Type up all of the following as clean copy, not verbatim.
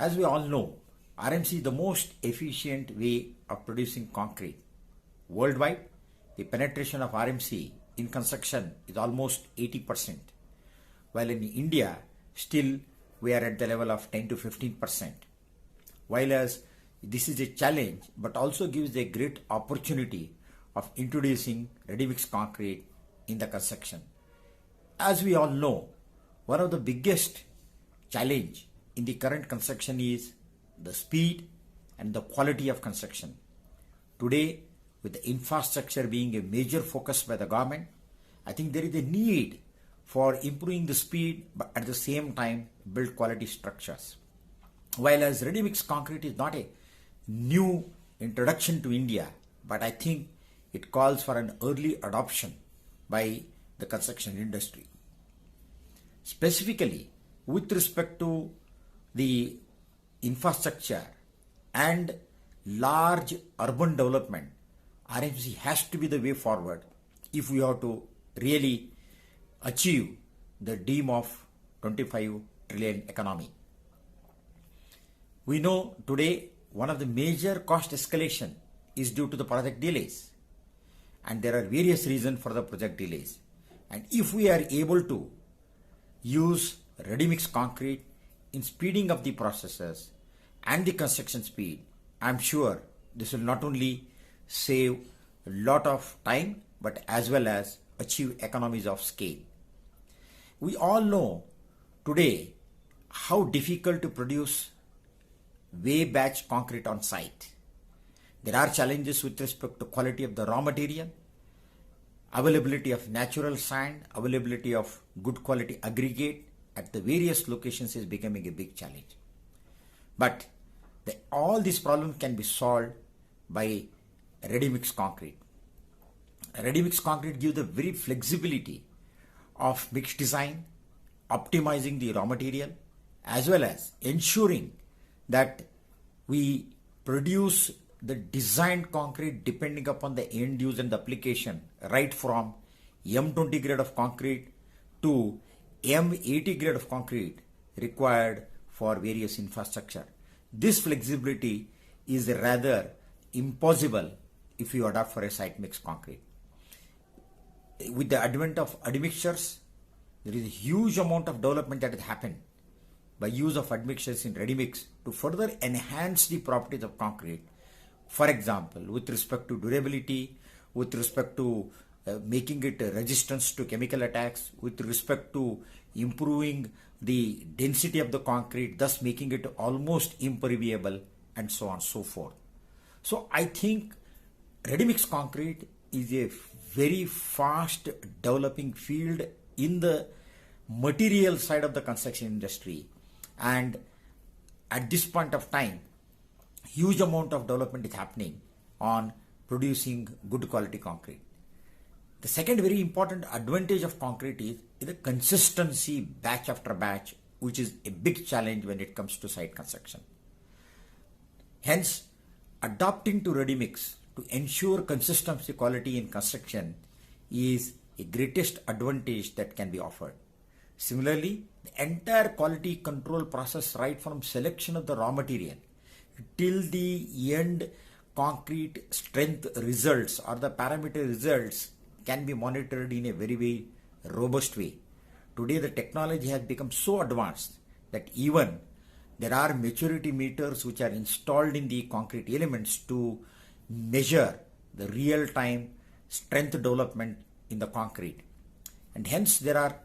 As we all know, RMC is the most efficient way of producing concrete. Worldwide, the penetration of RMC in construction is almost 80%, while in India, still we are at the level of 10 to 15%. While as this is a challenge, but also gives a great opportunity of introducing ready-mix concrete in the construction. As we all know, one of the biggest challenge in the current construction is the speed and the quality of construction. Today, with the infrastructure being a major focus by the government, I think there is a need for improving the speed, but at the same time build quality structures. While as ready-mix concrete is not a new introduction to India, but I think it calls for an early adoption by the construction industry. Specifically, with respect to the infrastructure and large urban development, RMC has to be the way forward if we are to really achieve the dream of 25 trillion economy. We know today one of the major cost escalation is due to the project delays, and there are various reasons for the project delays. And if we are able to use ready-mix concrete in speeding up the processes and the construction speed, I'm sure this will not only save a lot of time but as well as achieve economies of scale. We all know today how difficult to produce weigh batch concrete on site. There are challenges with respect to quality of the raw material, availability of natural sand, availability of good quality aggregate at the various locations is becoming a big challenge. But all these problems can be solved by ready-mix concrete. Ready-mix concrete gives the very flexibility of mixed design, optimizing the raw material, as well as ensuring that we produce the designed concrete depending upon the end use and the application, right from M20 grade of concrete to M80 grade of concrete required for various infrastructure. This flexibility is rather impossible if you adopt for a site mix concrete. With the advent of admixtures, there is a huge amount of development that has happened by use of admixtures in ready mix to further enhance the properties of concrete. For example, with respect to durability, with respect to making it resistance to chemical attacks, with respect to improving the density of the concrete, thus making it almost impermeable, and so on and so forth. So I think ready-mix concrete is a very fast developing field in the material side of the construction industry, and at this point of time, huge amount of development is happening on producing good quality concrete. The second very important advantage of concrete is the consistency batch after batch, which is a big challenge when it comes to site construction. Hence, adopting to ready mix to ensure consistency quality in construction is a greatest advantage that can be offered. Similarly, the entire quality control process, right from selection of the raw material till the end concrete strength results or the parameter results, can be monitored in a very robust way. Today the technology has become so advanced that even there are maturity meters which are installed in the concrete elements to measure the real-time strength development in the concrete. And hence there are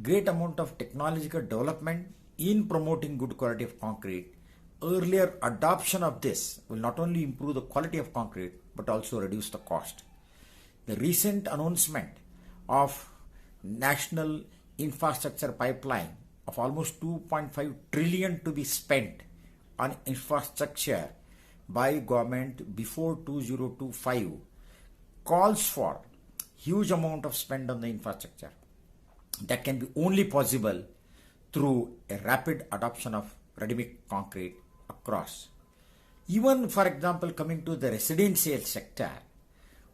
great amount of technological development in promoting good quality of concrete. Earlier adoption of this will not only improve the quality of concrete but also reduce the cost. The recent announcement of national infrastructure pipeline of almost 2.5 trillion to be spent on infrastructure by government before 2025 calls for huge amount of spend on the infrastructure. That can be only possible through a rapid adoption of ready-mix concrete across. Even for example, coming to the residential sector,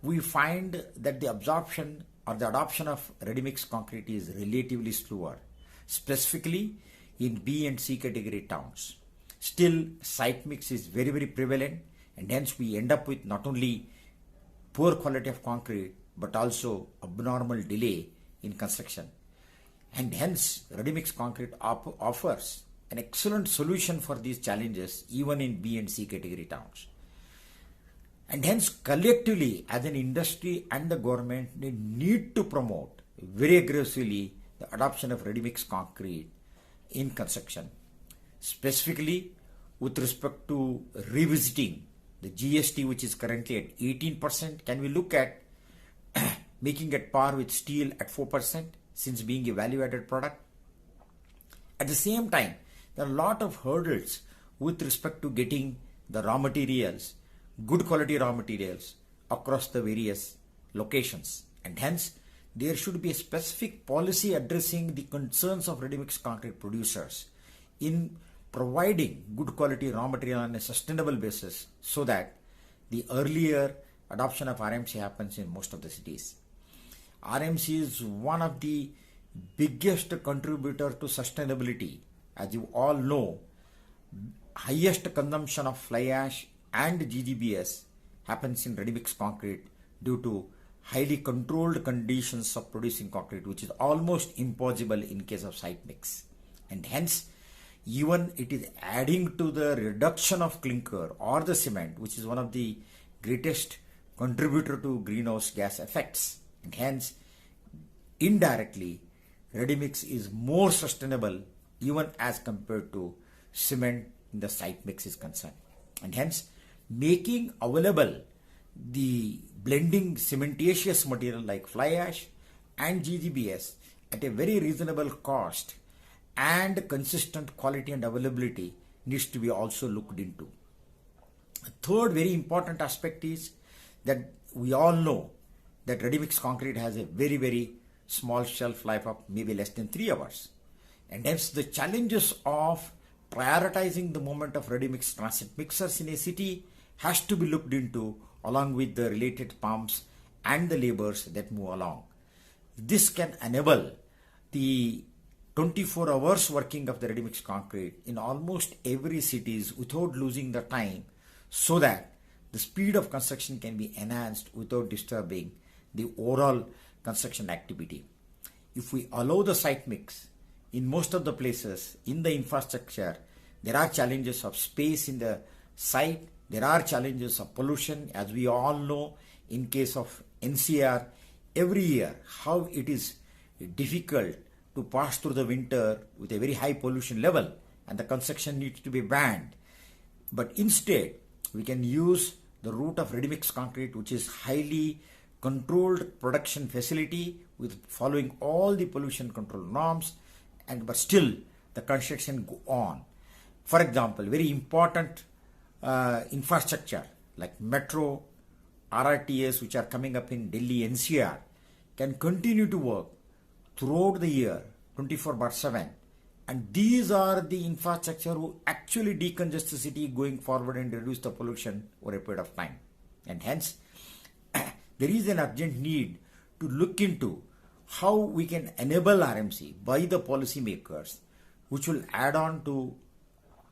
we find that the absorption or the adoption of ready-mix concrete is relatively slower, specifically in B and C category towns. Still, site mix is very, very prevalent, and hence we end up with not only poor quality of concrete but also abnormal delay in construction. And hence, ready-mix concrete offers an excellent solution for these challenges even in B and C category towns. And hence, collectively, as an industry and the government, they need to promote very aggressively the adoption of ready-mix concrete in construction. Specifically, with respect to revisiting the GST, which is currently at 18%, can we look at making it par with steel at 4%, since being a value-added product? At the same time, there are a lot of hurdles with respect to getting the raw materials, good quality raw materials across the various locations, and hence there should be a specific policy addressing the concerns of ready-mix concrete producers in providing good quality raw material on a sustainable basis, so that the earlier adoption of RMC happens in most of the cities. RMC is one of the biggest contributor to sustainability. As you all know, highest consumption of fly ash and GGBS happens in ready-mix concrete due to highly controlled conditions of producing concrete, which is almost impossible in case of site mix. And hence, even it is adding to the reduction of clinker or the cement, which is one of the greatest contributor to greenhouse gas effects. And hence, indirectly, ready-mix is more sustainable even as compared to cement in the site mix is concerned. And hence, making available the blending cementitious material like fly ash and GGBS at a very reasonable cost and consistent quality and availability needs to be also looked into. A third very important aspect is that we all know that ready-mix concrete has a very, very small shelf life of maybe less than 3 hours. And hence the challenges of prioritizing the movement of ready-mix transit mixers in a city has to be looked into, along with the related pumps and the labors that move along. This can enable the 24 hours working of the ready-mix concrete in almost every cities without losing the time, so that the speed of construction can be enhanced without disturbing the overall construction activity. If we allow the site mix, in most of the places in the infrastructure, there are challenges of space in the site, there are challenges of pollution, as we all know in case of NCR every year, how it is difficult to pass through the winter with a very high pollution level, and the construction needs to be banned. But instead, we can use the route of ready-mix concrete, which is highly controlled production facility with following all the pollution control norms, but still the construction go on. For example, very important infrastructure like metro, RRTS, which are coming up in Delhi NCR, can continue to work throughout the year 24/7, and these are the infrastructure who actually decongest the city going forward and reduce the pollution over a period of time. And hence there is an urgent need to look into how we can enable RMC by the policymakers, which will add on to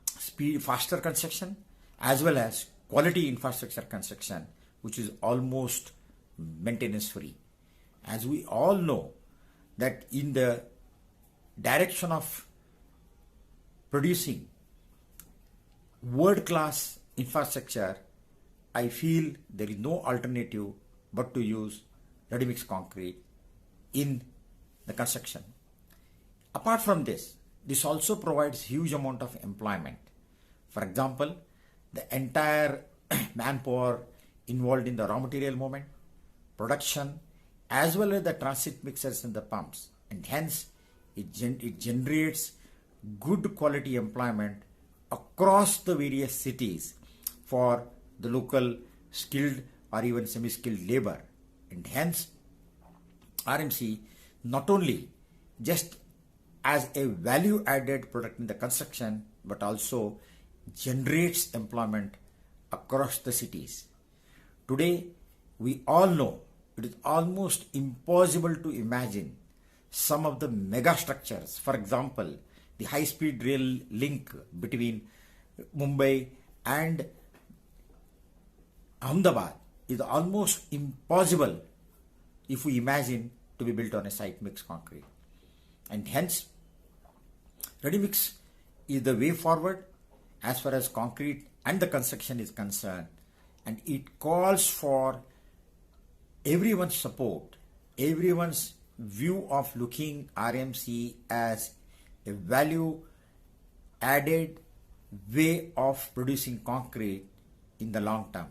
speed, faster construction, as well as quality infrastructure construction, which is almost maintenance free. As we all know that in the direction of producing world-class infrastructure, I feel there is no alternative but to use ready-mix concrete in the construction. Apart from this, this also provides huge amount of employment. For example, the entire manpower involved in the raw material movement, production, as well as the transit mixers and the pumps, and hence it generates good quality employment across the various cities for the local skilled or even semi-skilled labor. And hence RMC not only just as a value added product in the construction, but also generates employment across the cities. Today we all know it is almost impossible to imagine some of the mega structures. For example, the high-speed rail link between Mumbai and Ahmedabad is almost impossible if we imagine to be built on a site mix concrete. And hence, ready mix is the way forward as far as concrete and the construction is concerned, and it calls for everyone's support, everyone's view of looking RMC as a value added way of producing concrete in the long term.